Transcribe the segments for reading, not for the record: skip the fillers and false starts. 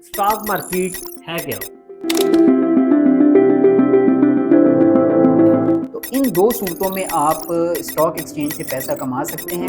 Stock market है क्या? तो इन दो सूरतों में आप स्टॉक एक्सचेंज से पैसा कमा सकते हैं।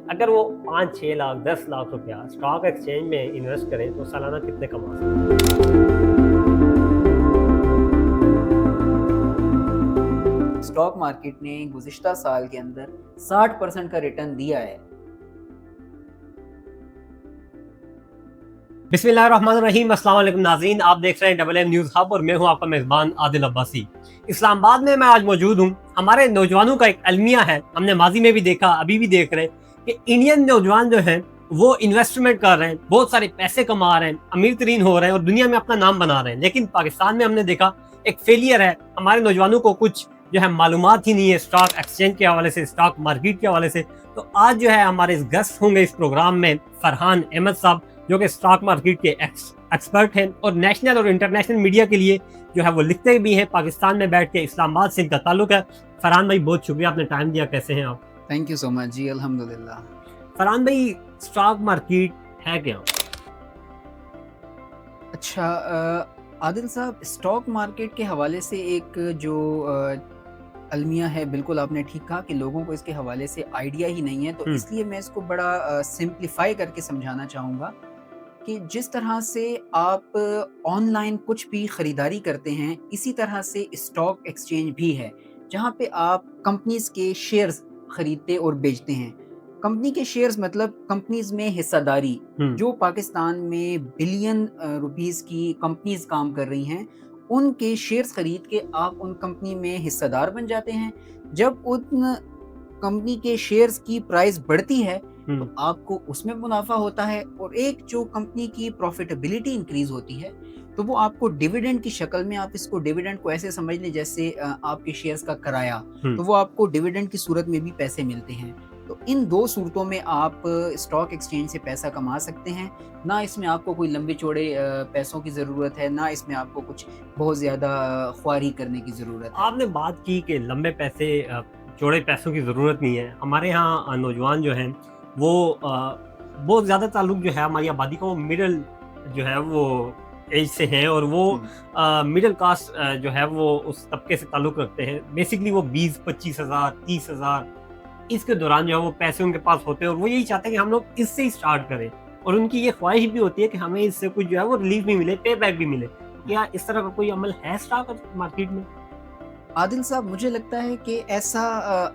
अगर वो 5-6 लाख 10 लाख रुपया स्टॉक एक्सचेंज में इन्वेस्ट करें तो सालाना कितने कमा सकते हैं? स्टॉक मार्केट ने गुज़िश्ता साल के अंदर 60% का रिटर्न दिया है। बिस्मिल्लाहिर्रहमानिर्रहीम। अस्सलाम वालेकुम नाज़रीन, आप देख रहे हैं डबल एम न्यूज़ हब और मैं हूं आपका मेज़बान आदिल अब्बासी। इस्लामाबाद में मैं आज मौजूद हूं। हमारे नौजवानों का एक अलमिया है, हमने माजी में भी देखा, अभी भी देख रहे हैं कि इंडियन नौजवान जो हैं वो इन्वेस्टमेंट कर रहे हैं, बहुत सारे पैसे कमा रहे हैं, अमीर तरीन हो रहे हैं और दुनिया में अपना नाम बना रहे हैं। लेकिन पाकिस्तान में हमने देखा एक फेलियर है, हमारे नौजवानों को कुछ जो है मालूमात ही नहीं है स्टॉक एक्सचेंज के हवाले से, स्टॉक मार्केट के हवाले से। तो आज जो है हमारे गेस्ट होंगे इस प्रोग्राम में फरहान अहमद साहब, जो कि स्टॉक मार्केट के एक्सपर्ट हैं और नेशनल और इंटरनेशनल मीडिया के लिए जो है वो लिखते भी हैं। पाकिस्तान में बैठ के इस्लामाबाद से इनका ताल्लुक है। फरहान भाई, बहुत शुक्रिया, आपने टाइम दिया। कैसे हैं आप? थैंक यू सो मच जी, अल्हम्दुलिल्लाह। फरहान भाई, स्टॉक मार्केट है क्या? अच्छा, आदिल साहब, स्टॉक मार्केट के हवाले से एक जो अलमिया है, बिल्कुल आपने ठीक कहा कि लोगों को इसके हवाले से आइडिया ही नहीं है। तो इसलिए मैं इसको बड़ा सिंप्लीफाई करके समझाना चाहूँगा कि जिस तरह से आप ऑनलाइन कुछ भी खरीदारी करते हैं, इसी तरह से स्टॉक एक्सचेंज भी है, जहाँ पे आप कंपनीज़ के शेयर्स खरीदते और बेचते हैं। कंपनी के शेयर्स मतलब कंपनीज़ में हिस्सादारी, जो पाकिस्तान में बिलियन रुपीस की कंपनीज़ काम कर रही हैं, उनके शेयर्स खरीद के आप उन कंपनी में हिस्सेदार बन जाते हैं। जब उन कंपनी के शेयर्स की प्राइस बढ़ती है तो आपको उसमें मुनाफा होता है, और एक जो कंपनी की प्रॉफिटेबिलिटी इंक्रीज होती है तो वो आपको डिविडेंड की शक्ल में, आप इसको डिविडेंड को ऐसे समझ लें जैसे आपके शेयर्स का किराया, तो वो आपको डिविडेंड की सूरत में भी पैसे मिलते हैं। तो इन दो सूरतों में आप स्टॉक एक्सचेंज से पैसा कमा सकते हैं। ना इसमें आपको कोई लंबे चौड़े पैसों की ज़रूरत है, ना इसमें आपको कुछ बहुत ज़्यादा ख्वारी करने की ज़रूरत है। आपने बात की कि लंबे पैसे, चौड़े पैसों की ज़रूरत नहीं है। हमारे यहाँ नौजवान जो हैं वो बहुत ज़्यादा ताल्लुक जो है हमारी आबादी का वो मिडल जो है वो एज से हैं, और वो मिडिल कास्ट जो है वो उस तबके से ताल्लुक रखते हैं। बेसिकली वो 20-25 हज़ार 30 हज़ार इसके दौरान जो है वो पैसे उनके पास होते हैं और वो यही चाहते हैं कि हम लोग इससे ही स्टार्ट करें, और उनकी ये ख्वाहिश भी होती है कि हमें इससे कुछ जो है वो रिलीफ भी मिले, पे बैक भी मिले। क्या इस तरह का कोई अमल है स्टॉक मार्केट में? आदिल साहब, मुझे लगता है कि ऐसा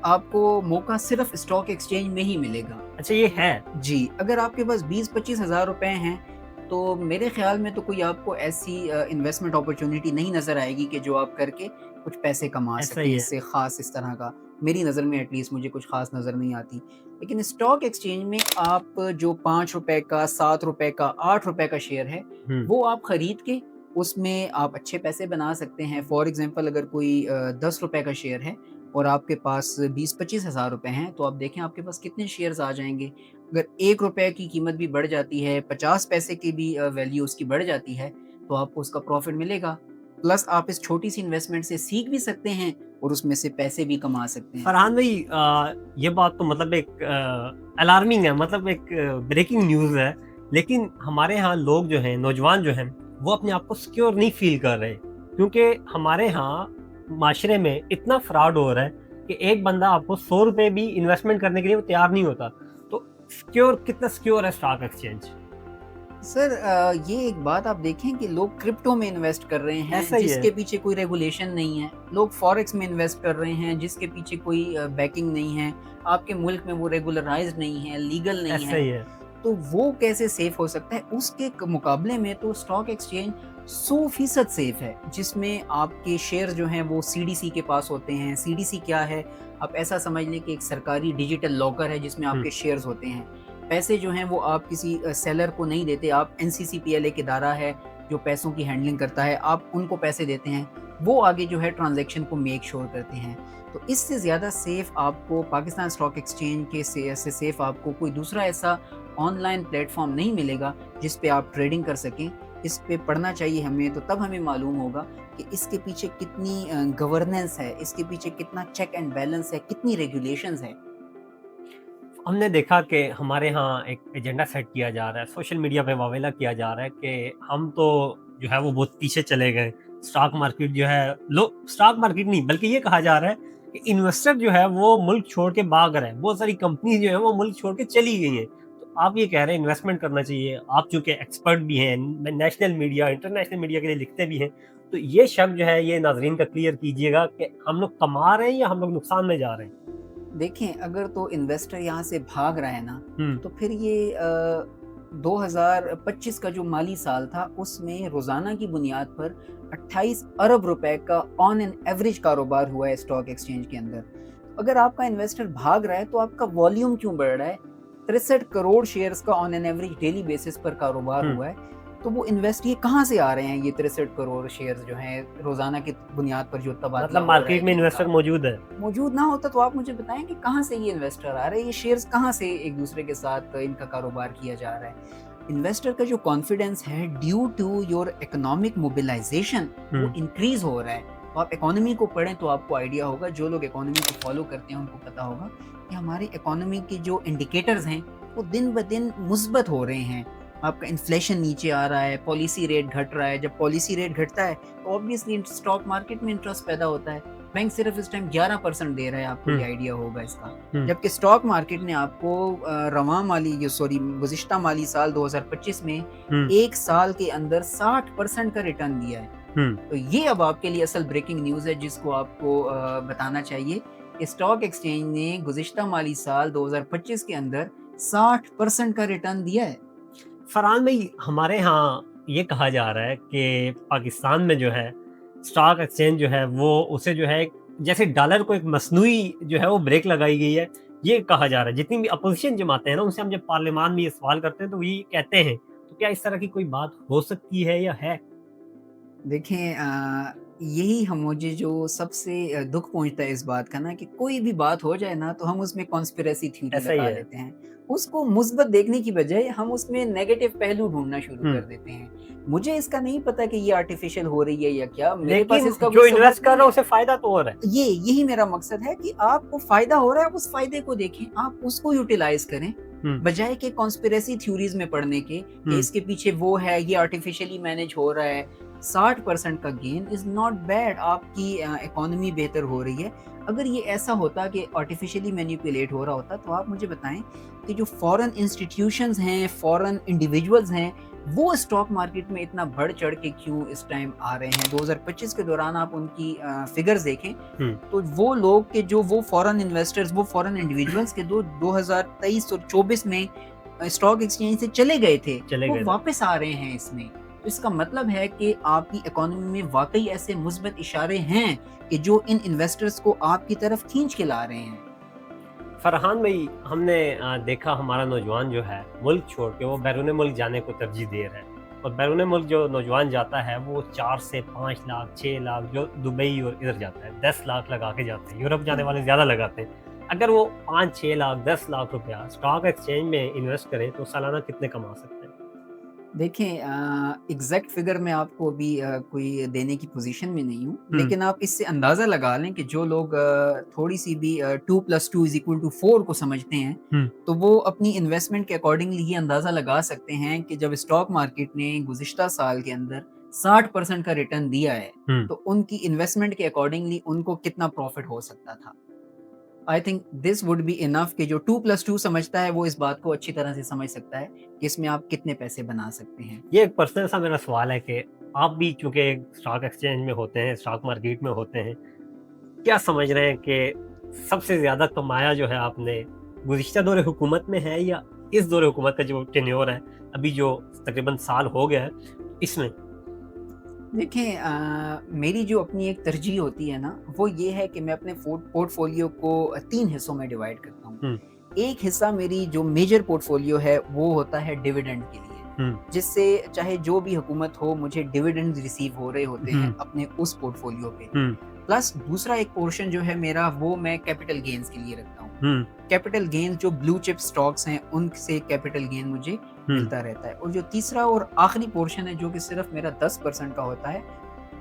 आपको मौका सिर्फ स्टॉक एक्सचेंज में ही मिलेगा। अच्छा, ये है? जी, अगर आपके पास 20-25 हज़ार रुपए हैं तो मेरे ख्याल में तो कोई आपको ऐसी इन्वेस्टमेंट अपॉर्चुनिटी नहीं नज़र आएगी कि जो आप करके कुछ पैसे कमा ऐसा सकें ही है। इससे ख़ास इस तरह का। मेरी नज़र में एटलीस्ट मुझे कुछ ख़ास नज़र नहीं आती। लेकिन स्टॉक एक्सचेंज में आप जो ₹5 का, ₹7 का, ₹8 का शेयर है, वो आप खरीद के उसमें आप अच्छे पैसे बना सकते हैं। फॉर एग्ज़ाम्पल, अगर कोई ₹10 का शेयर है और आपके पास 20-25 हज़ार रुपए हैं, तो आप देखें आपके पास कितने शेयर्स आ जाएँगे। अगर ₹1 की कीमत भी बढ़ जाती है, 50 पैसे की भी वैल्यू उसकी बढ़ जाती है, तो आपको उसका प्रॉफ़िट मिलेगा। प्लस आप इस छोटी-सी इन्वेस्टमेंट से सीख भी सकते हैं और उसमें से पैसे भी कमा सकते हैं। फरहान भाई, ये बात तो मतलब एक अलार्मिंग है, मतलब एक ब्रेकिंग न्यूज़ है। लेकिन हमारे यहाँ लोग जो हैं, नौजवान जो हैं, वो अपने आप को सिक्योर नहीं फील कर रहे, क्योंकि हमारे यहाँ माशरे में इतना फ्रॉड हो रहा है कि एक बंदा आपको ₹100 भी इन्वेस्टमेंट करने के लिए वो तैयार नहीं होता। तो सिक्योर, कितना सिक्योर है स्टॉक एक्सचेंज? सर, ये एक बात आप देखें कि लोग क्रिप्टो में इन्वेस्ट कर रहे हैं ऐसा ही है। जिसके पीछे कोई रेगुलेशन नहीं है। लोग फॉरेक्स में इन्वेस्ट कर रहे हैं जिसके पीछे कोई बैकिंग नहीं है। आपके मुल्क में वो रेगुलराइज्ड नहीं है, लीगल नहीं ऐसा है। ही है। तो वो कैसे सेफ हो सकता है? उसके मुकाबले में तो स्टॉक एक्सचेंज 100% सेफ है, जिसमें आपके शेयर जो हैं वो सीडीसी के पास होते हैं। सीडीसी क्या है? आप ऐसा समझ लें कि एक सरकारी डिजिटल लॉकर है जिसमें आपके शेयर्स होते हैं। पैसे जो हैं वो आप किसी सेलर को नहीं देते, आप एनसीसीपीएल एक इदारा है जो पैसों की हैंडलिंग करता है, आप उनको पैसे देते हैं, वो आगे जो है ट्रांजैक्शन को मेक श्योर करते हैं। तो इससे ज़्यादा सेफ आपको पाकिस्तान स्टॉक एक्सचेंज के से सेफ आपको कोई दूसरा ऐसा ऑनलाइन प्लेटफॉर्म नहीं मिलेगा जिस पे आप ट्रेडिंग कर सकें। इस पे पढ़ना चाहिए हमें, तो तब हमें मालूम होगा कि इसके पीछे कितनी गवर्नेंस है, इसके पीछे कितना चेक एंड बैलेंस है, कितनी रेगुलेशंस है। हमने देखा कि हमारे यहाँ एक एजेंडा सेट किया जा रहा है, सोशल मीडिया पे वावेला किया जा रहा है कि हम तो जो है वो बहुत पीछे चले गए। स्टॉक मार्केट जो है लो स्टॉक मार्केट नहीं बल्कि ये कहा जा रहा है कि इन्वेस्टर जो है वो मुल्क छोड़ के भाग रहे हैं। बहुत सारी कंपनी जो है वो मुल्क छोड़ के चली गई हैं। तो आप ये कह रहे हैं इन्वेस्टमेंट करना चाहिए। आप चूँकि एक्सपर्ट भी हैं, नेशनल मीडिया, इंटरनेशनल मीडिया के लिए लिखते भी हैं। तो ये शक जो है ये नाज़रीन का क्लियर कीजिएगा कि हम लोग कमा रहे हैं या हम लोग नुकसान में जा रहे हैं? देखें, अगर तो इन्वेस्टर यहाँ से भाग रहा है ना, हुँ, तो फिर ये 2025 का जो माली साल था उसमें रोज़ाना की बुनियाद पर 28 अरब रुपए का ऑन एन एवरेज कारोबार हुआ है स्टॉक एक्सचेंज के अंदर। अगर आपका इन्वेस्टर भाग रहा है तो आपका वॉल्यूम क्यों बढ़ रहा है? 63 करोड़ शेयर्स का on an average daily basis पर कारोबार हुँ। हुआ है। तो वो इन्वेस्ट ये कहाँ से आ रहे हैं, ये 63 करोड़ शेयर्स जो हैं रोज़ाना की बुनियाद पर जो तबादला मतलब हो रहा है मार्केट में जिनका? इन्वेस्टर मौजूद है। मौजूद ना होता तो आप मुझे बताएं कि कहाँ से ये इन्वेस्टर आ रहे हैं, ये शेयर्स कहाँ से एक दूसरे के साथ इनका कारोबार किया जा रहा है। इन्वेस्टर का जो कॉन्फिडेंस है due to your economic mobilisation वो हुँ, इंक्रीज हो रहा है। तो आप इकोनॉमी को पढ़ें तो आपको आइडिया होगा, जो लोग इकोनॉमी को फॉलो करते हैं उनको पता होगा कि हमारी इकोनॉमी के जो इंडिकेटर्स हैं वो दिन ब दिन मुस्बत हो रहे हैं। आपका इन्फ्लेशन नीचे आ रहा है, पॉलिसी रेट घट रहा है। जब पॉलिसी रेट घटता है तो ऑब्वियसली स्टॉक मार्केट में इंटरेस्ट पैदा होता है। बैंक सिर्फ इस टाइम 11% दे रहा है, आपको हुँ, ये आइडिया होगा इसका। हुँ, जबकि स्टॉक मार्केट ने आपको गुज़िश्ता माली साल 2025 में हुँ, एक साल के अंदर 60% का रिटर्न दिया है। हुँ। तो ये अब आपके लिए असल ब्रेकिंग न्यूज़ है जिसको आपको बताना चाहिए कि स्टॉक एक्सचेंज ने गुज़िश्ता माली साल 2025 के अंदर 60% का रिटर्न दिया है। फरहान भाई, हमारे यहाँ ये कहा जा रहा है कि पाकिस्तान में जो है स्टॉक एक्सचेंज जो है वो उसे जो है जैसे डॉलर को एक मसनूई जो है वो ब्रेक लगाई गई है। ये कहा जा रहा है। जितनी भी अपोज़िशन जमातें हैं ना उनसे हम जब पार्लियामान में ये सवाल करते हैं तो ये कहते हैं। तो क्या इस तरह की कोई बात हो सकती है या है? देखें, यही हम मुझे जो सबसे दुख पहुंचता है इस बात का ना कि कोई भी बात हो जाए ना तो हम उसमें कॉन्स्पिरेसी थ्योरी ऐसा ही लगा है। लेते हैं। उसको मुस्बत देखने की बजाय हम उसमें नेगेटिव पहलू ढूंढना शुरू हुँ। कर देते हैं। मुझे इसका नहीं पता कि ये आर्टिफिशियल हो रही है या क्या, मेरे पास लेकिन इसका जो कोई इन्वेस्ट सबूत कर नहीं रहा है है। उसे फ़ायदा तो हो रहा है। ये यही मेरा मकसद है कि आपको फायदा हो रहा है, आप उस फायदे को देखें, आप उसको यूटिलाइज करें हुँ, बजाय के कॉन्स्पिरेसी थ्योरीज में पढ़ने के कि हुँ। इसके पीछे वो है, ये आर्टिफिशियली मैनेज हो रहा है। 60% का गेन इज नॉट बैड, आपकी इकोनॉमी बेहतर हो रही है। अगर ये ऐसा होता कि आर्टिफिशियली मैनिपुलेट हो रहा होता तो आप मुझे बताएं कि जो फॉरेन इंस्टीट्यूशंस हैं, फॉरेन इंडिविजुअल्स हैं, वो स्टॉक मार्केट में इतना बढ़ चढ़ के क्यों इस टाइम आ रहे हैं। 2025 के दौरान आप उनकी फिगर्स देखें हुँ, तो वो लोग के जो वो फॉरेन इन्वेस्टर्स, वो फॉरेन इंडिविजुअल्स के 2023 और 24 में स्टॉक एक्सचेंज से चले गए थे, चले वो गए थे। वापस आ रहे हैं इसमें। तो इसका मतलब है कि आपकी इकोनॉमी में वाकई ऐसे मुस्बत इशारे हैं कि जो इन इन्वेस्टर्स को आपकी तरफ खींच के ला रहे हैं। फरहान भाई, हमने देखा हमारा नौजवान जो है मुल्क छोड़ के वो बैरून मुल्क जाने को तरजीह दे रहा है। और बैरून मुल्क जो नौजवान जाता है वो 4 से 5 लाख 6 लाख जो दुबई और इधर जाता है 10 लाख लगा के जाते हैं। यूरोप जाने वाले ज़्यादा लगाते हैं। अगर वो 5-6 लाख 10 लाख रुपया स्टॉक एक्सचेंज में इन्वेस्ट करें तो सालाना कितने कमा सकते हैं? देखें, एग्जैक्ट फिगर मैं आपको अभी कोई देने की पोजीशन में नहीं हूँ, हुँ, लेकिन आप इससे अंदाज़ा लगा लें कि जो लोग थोड़ी सी भी 2+2=4 को समझते हैं, हुँ, तो वो अपनी इन्वेस्टमेंट के अकॉर्डिंगली ये अंदाज़ा लगा सकते हैं कि जब स्टॉक मार्केट ने गुज़िश्ता साल के अंदर 60% का रिटर्न दिया है, हुँ। तो उनकी इन्वेस्टमेंट के अकॉर्डिंगली उनको कितना प्रॉफिट हो सकता था। I think this would be enough कि जो 2+2 समझता है वो इस बात को अच्छी तरह से समझ सकता है कि इसमें आप कितने पैसे बना सकते हैं। ये एक पर्सनल सा मेरा सवाल है कि आप भी चूँकि स्टॉक एक्सचेंज में होते हैं, स्टॉक मार्केट में होते हैं, क्या समझ रहे हैं कि सबसे ज़्यादा कमाया जो है आपने गुज़िश्ता दौर हुकूमत में है या इस दौर हुकूमत का जो टेन्योर है, अभी जो तकरीबन साल हो गया है, इसमें? देखें, मेरी जो अपनी एक तरजीह होती है ना, वो ये है कि मैं अपने पोर्टफोलियो को 3 हिस्सों में डिवाइड करता हूँ। हुँ, एक हिस्सा मेरी जो मेजर पोर्टफोलियो है वो होता है डिविडेंड के लिए, हुँ, जिससे चाहे जो भी हुकूमत हो मुझे डिविडेंड रिसीव हो रहे होते हैं हुँ, अपने उस पोर्टफोलियो पे। हुँ, प्लस दूसरा एक पोर्शन जो है मेरा वो मैं कैपिटल गेन्स के लिए रखता हूँ। हुँ, कैपिटल गेन जो ब्लू चिप स्टॉक्स हैं उनसे कैपिटल गेन मुझे हुँ, मिलता रहता है। और जो तीसरा और आखिरी पोर्शन है जो कि सिर्फ मेरा 10% का होता है,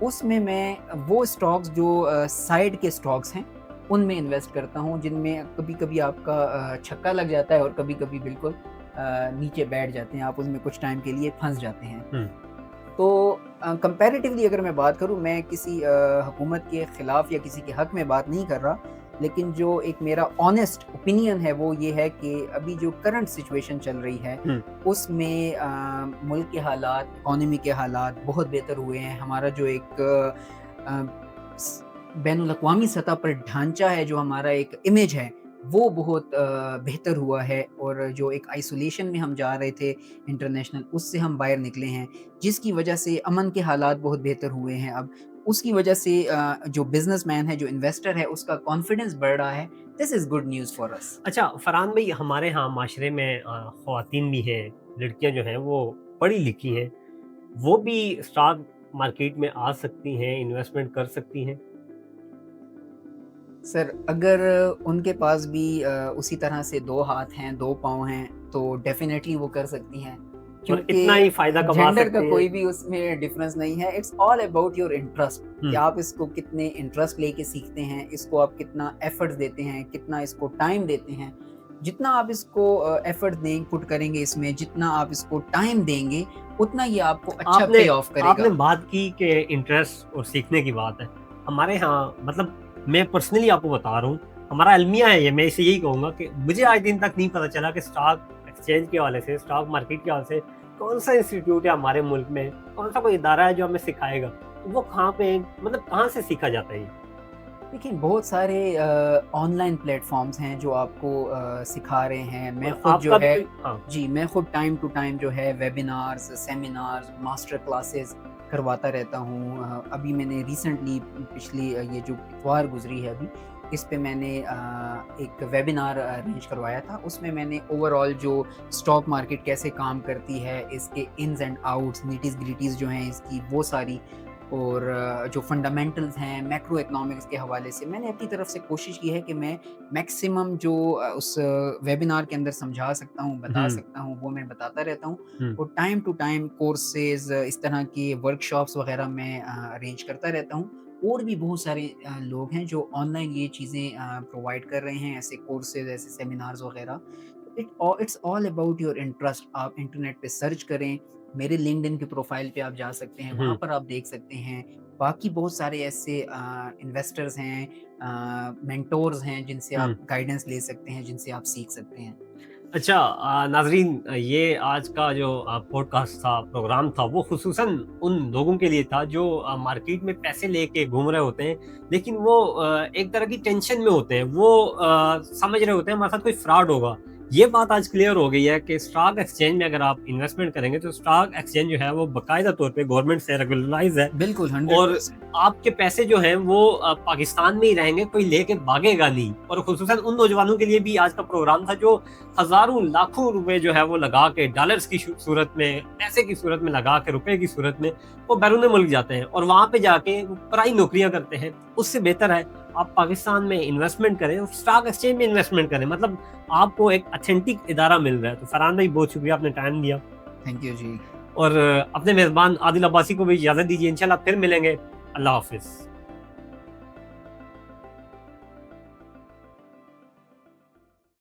उसमें मैं वो स्टॉक्स जो साइड के स्टॉक्स हैं उनमें इन्वेस्ट करता हूँ, जिनमें कभी-कभी आपका छक्का लग जाता है और कभी-कभी बिल्कुल नीचे बैठ जाते हैं, आप उसमें कुछ टाइम के लिए फँस जाते हैं। हुँ, तो कंपैरेटिवली अगर मैं बात करूँ, मैं किसी हुकूमत के खिलाफ या किसी के हक में बात नहीं कर रहा, लेकिन जो एक मेरा ऑनेस्ट ओपिनियन है वो ये है कि अभी जो करंट सिचुएशन चल रही है हुँ, उसमें मुल्क के हालात, इकोनॉमी के हालात बहुत बेहतर हुए हैं। हमारा जो एक बैनुल अक़वामी सतह पर ढांचा है, जो हमारा एक इमेज है, वो बहुत बेहतर हुआ है, और जो एक आइसोलेशन में हम जा रहे थे इंटरनेशनल, उससे हम बाहर निकले हैं, जिसकी वजह से अमन के हालात बहुत बेहतर हुए हैं अब। उसकी वजह से जो बिज़नेसमैन है, जो इन्वेस्टर है, उसका कॉन्फिडेंस बढ़ रहा है। This is good news for us. अच्छा फरहान भाई, हमारे यहाँ माशरे में ख़वातीन भी हैं, लड़कियाँ जो हैं वो पढ़ी लिखी हैं, वो भी स्टॉक मार्केट में आ सकती हैं, इन्वेस्टमेंट कर सकती हैं? सर, अगर उनके पास भी उसी तरह से 2 हाथ हैं, 2 पाँव हैं, तो डेफ़िनेटली वो कर सकती हैं। और इतना ही क्योंकि फ़ायदा कमा जेंडर का सकती हैं? कोई भी उसमें डिफ़रेंस नहीं है। It's all about your interest, कि हुँ, आप इसको कितने इंटरेस्ट लेके सीखते हैं, इसको आप कितना एफ़र्ट्स देते हैं, कितना इसको टाइम देते हैं। जितना आप इसको एफ़र्ट पुट करेंगे इसमें, जितना आप इसको टाइम देंगे, उतना ये आपको अच्छा आपने पे ऑफ आपने करेगा। बात की कि इंटरेस्ट और सीखने की बात है। हमारे यहाँ मतलब मैं पर्सनली आपको बता रहा हूँ, हमारा अलमिया है ये, मैं इसे यही कहूँगा कि मुझे आज दिन तक नहीं पता चला कि स्टॉक एक्सचेंज के हवाले से, स्टॉक मार्केट के हवाले से कौन-सा इंस्टीट्यूट है हमारे मुल्क में, कौन-सा कोई इदारा है जो हमें सिखाएगा। वो कहाँ पे मतलब कहाँ से सीखा जाता है ये? देखिए, बहुत सारे ऑनलाइन प्लेटफ़ॉर्म्स हैं जो आपको सिखा रहे हैं। मैं और खुद जो आपका भी है कोई हाँ, जी, मैं खुद टाइम टू टाइम जो है वेबिनार्स, सेमिनार्स, मास्टर क्लासेस करवाता रहता हूँ। अभी मैंने रिसेंटली पिछली ये जो इतवार गुज़री है अभी, इस पे मैंने एक वेबिनार अरेंज करवाया था। उसमें मैंने ओवरऑल जो स्टॉक मार्केट कैसे काम करती है, इसके इन्स एंड आउट्स, निटीज़-ग्रिटीज़ जो हैं इसकी, वो सारी, और जो फंडामेंटल्स हैं मैक्रो इकोनॉमिक्स के हवाले से, मैंने अपनी तरफ से कोशिश की है कि मैं मैक्सिमम जो उस वेबिनार के अंदर समझा सकता हूँ, बता हुँ, सकता हूँ, वो मैं बताता रहता हूँ। हुँ। और टाइम टू टाइम कोर्सेज़, इस तरह के वर्कशॉप्स वगैरह मैं अरेंज करता रहता हूँ। और भी बहुत सारे लोग हैं जो ऑनलाइन ये चीज़ें प्रोवाइड कर रहे हैं, ऐसे कोर्सेज़, ऐसे सेमिनार्स वगैरह। It's all about your interest. आप इंटरनेट पे सर्च करें, मेरे लिंक्डइन की प्रोफाइल पे आप जा सकते हैं, वहाँ हुँ, पर आप देख सकते हैं। बाकी बहुत सारे ऐसे इन्वेस्टर्स हैं, मेंटोर्स हैं, जिनसे हुँ। आप गाइडेंस ले सकते हैं, जिनसे आप सीख सकते हैं। अच्छा नाज़रीन, ये आज का जो पॉडकास्ट था, प्रोग्राम था, वो ख़ुसूसन उन लोगों के लिए था जो मार्केट में पैसे लेके घूम रहे होते हैं, लेकिन वो एक तरह की टेंशन में होते हैं। वो समझ रहे होते हैं हमारे साथ कोई फ्रॉड होगा। ये बात आज क्लियर हो गई है कि स्टॉक एक्सचेंज में अगर आप इन्वेस्टमेंट करेंगे, तो स्टॉक एक्सचेंज जो है वो बाकायदा तौर पे गवर्नमेंट से रेगुलराइज़ है। बिल्कुल, और 100%। आपके पैसे जो हैं वो पाकिस्तान में ही रहेंगे, कोई लेके भागेगा नहीं। और ख़ुसूसन उन नौजवानों के लिए भी आज का प्रोग्राम था जो हज़ारों लाखों रुपए जो है वो लगा के डॉलर्स की सूरत में, पैसे की सूरत में लगा के, रुपए की सूरत में वो बैरून मुल्क जाते हैं और वहाँ पे जाके वो पराई नौकरियाँ करते हैं। उससे बेहतर है आप पाकिस्तान में इन्वेस्टमेंट करें और स्टॉक एक्सचेंज में इन्वेस्टमेंट करें। मतलब आपको एक ऑथेंटिक इदारा मिल रहा है। तो फरहान भाई, बहुत शुक्रिया, आपने टाइम दिया। थैंक यू जी। और अपने मेज़बान आदिल अब्बासी को भी इजाज़त दीजिए। इंशाल्लाह फिर मिलेंगे। अल्लाह हाफ़िज़।